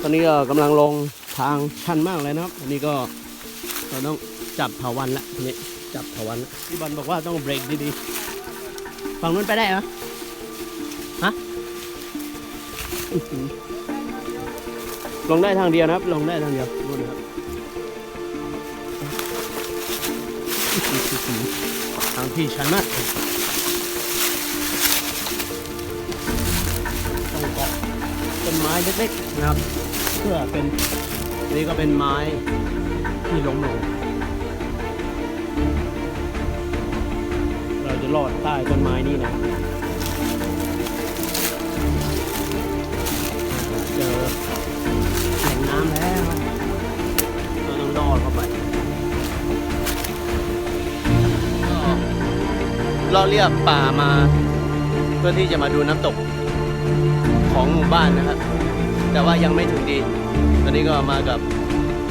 ตอนนี้ก็กำลังลงทางชันมากเลยนะครับอันนี้ก็เราต้องจับเถาวัลย์ละทีนี้จับเถาวัลย์ละพี่บอลบอกว่าต้องเบรกดีๆฝั่งนู้นไปได้เหรอฮะลงได้ทางเดียวนะครับลงได้ทางเดียวนู่นนะครับทางที่ชันมากต้องเกาะต้นไม้เล็กๆนะครับเพื่อเป็นนี่ก็เป็นไม้ที่ล้มลงเราจะลอดใต้ต้นไม้นี่นะเจอแหล่งน้ำแล้วเราต้องลอดเข้าไปก็ล่อเรียบป่ามาเพื่อที่จะมาดูน้ำตกของหมู่บ้านนะครับแต่ว่ายังไม่ถึงดีตอนนี้ก็มากับ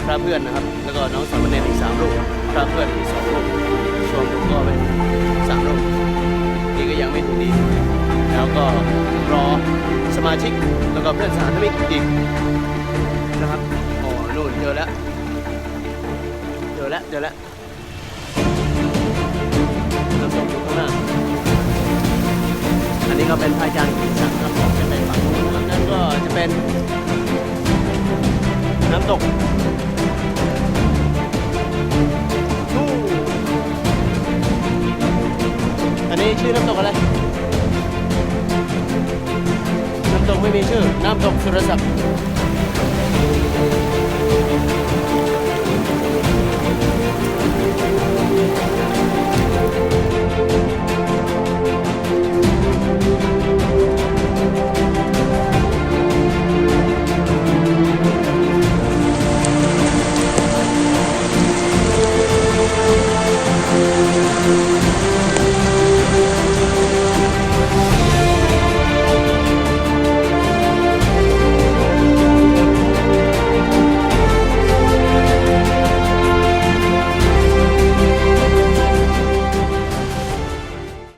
พระเพื่อนนะครับแล้วก็น้องสามเณรอีก3 รูปพระเพื่อนอีก2 รูปรวมผมก็เป็น3 รูปนี่ก็ยังไม่ถึงดีแล้วก็รอสมาชิกแล้วก็เพื่อนสหธรรมิกอีกนะครับอ๋อนู่นเจอแล้วน้ำตกอยู่ข้างหน้าอันนี้ก็เป็นพระอาจารย์กิติศักดิ์ครับจะไปฝั่งนู้นนะครับนั่นก็จะเป็นน้ำตกอันนี้ชื่อน้ำตกอะไรน้ำตกไม่มีชื่อน้ำตกสุรศักดิ์